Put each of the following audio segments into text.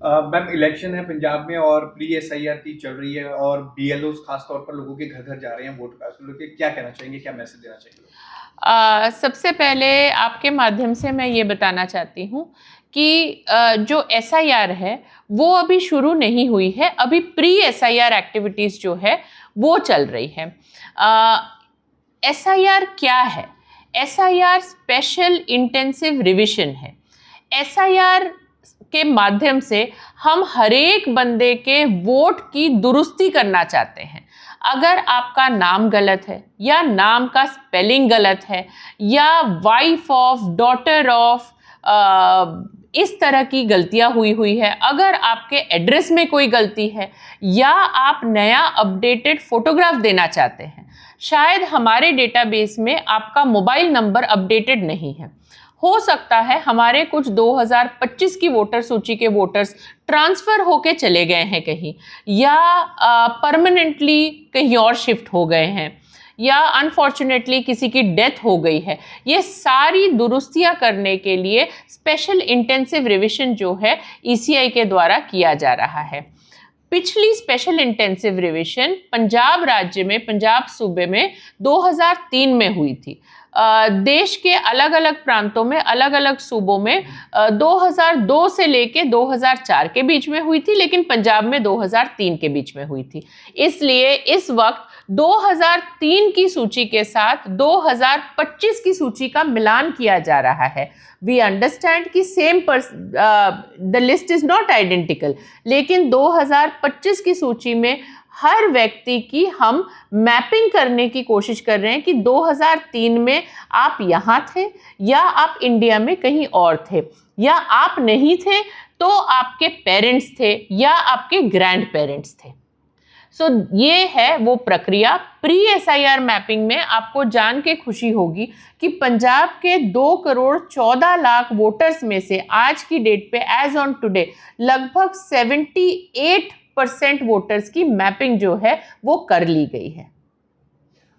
Ma'am election है पंजाब में और प्री एसआईआर की चल रही है और बीएलओ खास तौर पर लोगों के घर घर जा रहे हैं वोट कास्ट लोग क्या कहना चाहेंगे, क्या मैसेज देना चाहेंगे? सबसे पहले आपके माध्यम से मैं ये बताना चाहती हूँ कि जो एसआईआर है वो अभी शुरू नहीं हुई है, अभी प्री एसआईआर एक्टिविटीज़ जो है वो चल रही है। एसआईआर क्या है? एसआईआर स्पेशल इंटेंसिव रिविजन है। एसआईआर के माध्यम से हम हरेक बंदे के वोट की दुरुस्ती करना चाहते हैं। अगर आपका नाम गलत है या नाम का स्पेलिंग गलत है या वाइफ ऑफ, डॉटर ऑफ, इस तरह की गलतियां हुई है, अगर आपके एड्रेस में कोई गलती है या आप नया अपडेटेड फोटोग्राफ देना चाहते हैं, शायद हमारे डेटाबेस में आपका मोबाइल नंबर अपडेटेड नहीं है, हो सकता है हमारे कुछ 2025 की वोटर सूची के वोटर्स ट्रांसफ़र होके चले गए हैं कहीं, या परमानेंटली कहीं और शिफ्ट हो गए हैं, या अनफॉर्चुनेटली किसी की डेथ हो गई है। ये सारी दुरुस्तियां करने के लिए स्पेशल इंटेंसिव रिविजन जो है ईसीआई के द्वारा किया जा रहा है। पिछली स्पेशल इंटेंसिव रिविजन पंजाब राज्य में, पंजाब सूबे में 2003 में हुई थी। देश के अलग अलग प्रांतों में, अलग अलग सूबों में 2002 से लेके 2004 के बीच में हुई थी, लेकिन पंजाब में 2003 के बीच में हुई थी। इसलिए इस वक्त 2003 की सूची के साथ 2025 की सूची का मिलान किया जा रहा है। वी अंडरस्टैंड कि the list is not identical, लेकिन 2025 की सूची में हर व्यक्ति की हम मैपिंग करने की कोशिश कर रहे हैं कि 2003 में आप यहाँ थे या आप इंडिया में कहीं और थे, या आप नहीं थे तो आपके पेरेंट्स थे या आपके ग्रैंड पेरेंट्स थे। सो ये है वो प्रक्रिया। प्री एसआईआर मैपिंग में आपको जान के खुशी होगी कि पंजाब के 2,14,00,000 वोटर्स में से आज की डेट पे, एज ऑन टुडे, लगभग 78% वोटर्स की मैपिंग जो है वो कर ली गई है।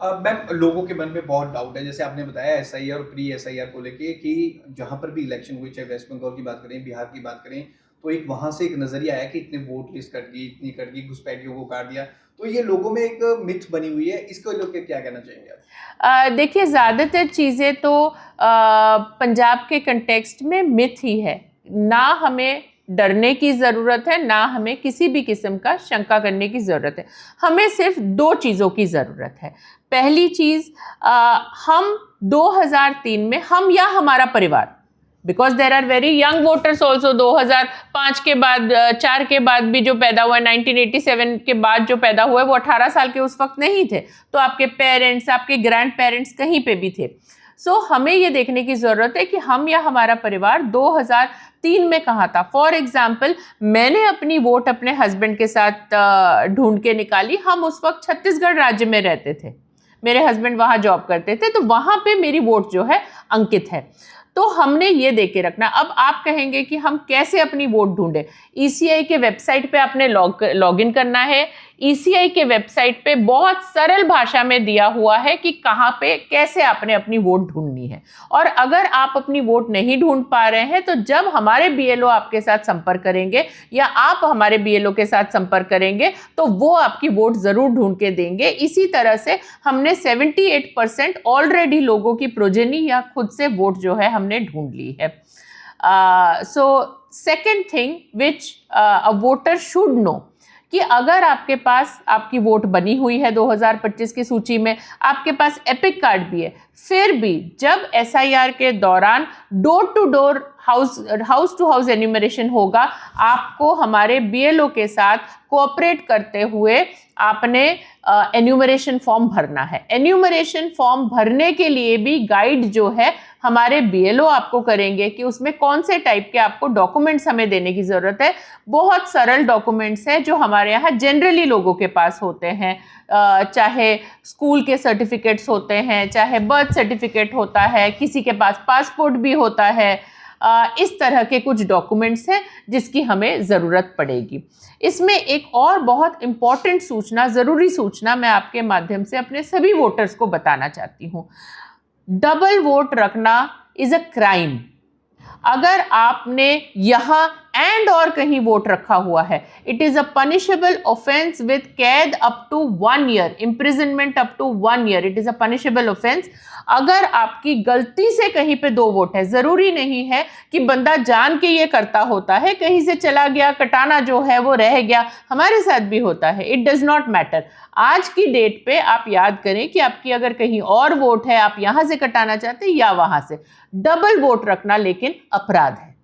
मैम लोगों के मन में बहुत डाउट है, जैसे आपने बताया एसआईआर और प्री एसआईआर को लेके कि जहां पर भी इलेक्शन हुई, चाहे वेस्ट बंगाल की बात करें, बिहार की बात करें, तो एक वहां से एक नजरिया आया कि इतने वोट लिस्ट कट गई, इतनी कट गई, घुसपैठियों को काट दिया, तो ये लोगों में एक मिथ बनी हुई है, इसको लेकर क्या कहना चाहेंगे आप? देखिए, ज़्यादातर चीज़ें तो पंजाब के कंटेक्स्ट में मिथ ही है। ना हमें डरने की ज़रूरत है, ना हमें किसी भी किस्म का शंका करने की ज़रूरत है। हमें सिर्फ 2 चीज़ों की ज़रूरत है। पहली चीज़, हम 2003 में, हम या हमारा परिवार, because there are very young voters also, 2005 के बाद, 4 के बाद भी जो पैदा हुआ, 1987 के बाद जो पैदा हुआ है, वो 18 साल के उस वक्त नहीं थे, तो आपके पेरेंट्स, आपके ग्रैंड पेरेंट्स कहीं पे भी थे। सो हमें ये देखने की ज़रूरत है कि हम या हमारा परिवार 2003 में कहाँ था। फॉर एग्जाम्पल, मैंने अपनी वोट अपने हस्बैंड के साथ ढूंढ के निकाली। हम उस वक्त छत्तीसगढ़ राज्य में रहते थे, मेरे हस्बैंड वहाँ जॉब करते थे, तो वहाँ पे मेरी वोट जो है अंकित है। तो हमने ये देख के रखना। अब आप कहेंगे कि हम कैसे अपनी वोट ढूंढें? ईसीआई के वेबसाइट पे आपने लॉगिन करना है। ईसीआई के वेबसाइट पे बहुत सरल भाषा में दिया हुआ है कि कहाँ पे कैसे आपने अपनी वोट ढूंढनी है। और अगर आप अपनी वोट नहीं ढूंढ पा रहे हैं, तो जब हमारे बीएलओ आपके साथ संपर्क करेंगे या आप हमारे बीएलओ के साथ संपर्क करेंगे, तो वो आपकी वोट ज़रूर ढूंढ के देंगे। इसी तरह से हमने 78% ऑलरेडी लोगों की प्रोजेनी या खुद से वोट जो है हमने ढूंढ ली है। So second thing which a voter should know, कि अगर आपके पास आपकी वोट बनी हुई है 2025 की सूची में, आपके पास एपिक कार्ड भी है, फिर भी जब एसआईआर के दौरान door to door, house to house enumeration होगा, आपको हमारे बीएलओ के साथ कोऑपरेट करते हुए आपने एन्यूमरेशन फॉर्म भरना है। एन्यूमरेशन फॉर्म भरने के लिए भी गाइड जो है हमारे बीएलओ आपको करेंगे कि उसमें कौन से टाइप के आपको डॉक्यूमेंट्स हमें देने की ज़रूरत है। बहुत सरल डॉक्यूमेंट्स हैं जो हमारे यहाँ जनरली लोगों के पास होते हैं, चाहे स्कूल के सर्टिफिकेट्स होते हैं, चाहे बर्थ सर्टिफिकेट होता है, किसी के पास पासपोर्ट भी होता है। इस तरह के कुछ डॉक्यूमेंट्स हैं जिसकी हमें ज़रूरत पड़ेगी। इसमें एक और बहुत इम्पॉर्टेंट सूचना, ज़रूरी सूचना मैं आपके माध्यम से अपने सभी वोटर्स को बताना चाहती हूँ। डबल वोट रखना इज़ अ क्राइम। अगर आपने यहाँ एंड और कहीं वोट रखा हुआ है, it is a punishable offence with कैद up to 1 year, imprisonment up to 1 year, it is a punishable offence. अगर आपकी गलती से कहीं पे 2 वोट है, जरूरी नहीं है कि बंदा जान के ये करता होता है, कहीं से चला गया, कटाना जो है वो रह गया, हमारे साथ भी होता है, इट डज नॉट मैटर। आज की डेट पे आप याद करें कि आपकी अगर कहीं और वोट है, आप यहां से कटाना चाहते हैं या वहां से, डबल वोट रखना लेकिन अपराध है।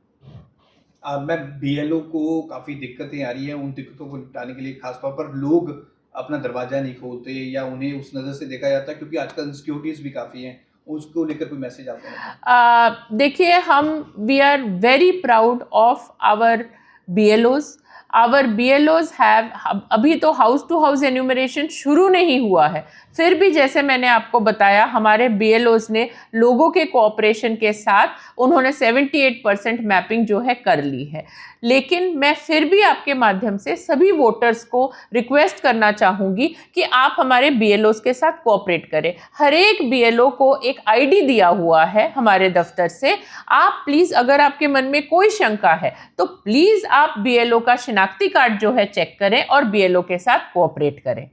मैं बीएलओ को काफ़ी दिक्कतें आ रही हैं, उन दिक्कतों को निपटाने के लिए खासतौर पर लोग अपना दरवाज़ा नहीं खोलते या उन्हें उस नज़र से देखा जाता है, क्योंकि आजकल इनसिक्योरिटीज़ भी काफ़ी हैं, उसको लेकर कोई मैसेज आपको है? देखिए, हम we are very proud of our BLOs। Our BLOs have, अभी तो हाउस टू हाउस एन्यूमरेशन शुरू नहीं हुआ है, फिर भी जैसे मैंने आपको बताया हमारे BLOs ने लोगों के कोऑपरेशन के साथ उन्होंने 78% मैपिंग जो है कर ली है। लेकिन मैं फिर भी आपके माध्यम से सभी वोटर्स को रिक्वेस्ट करना चाहूँगी कि आप हमारे BLOs के साथ कोऑपरेट करें। हर एक BLO को एक ID दिया हुआ है हमारे दफ्तर से। आप प्लीज़, अगर आपके मन में कोई शंका है तो प्लीज़ आप BLO का शिनाख्ती कार्ड जो है चेक करें और BLO के साथ कोऑपरेट करें।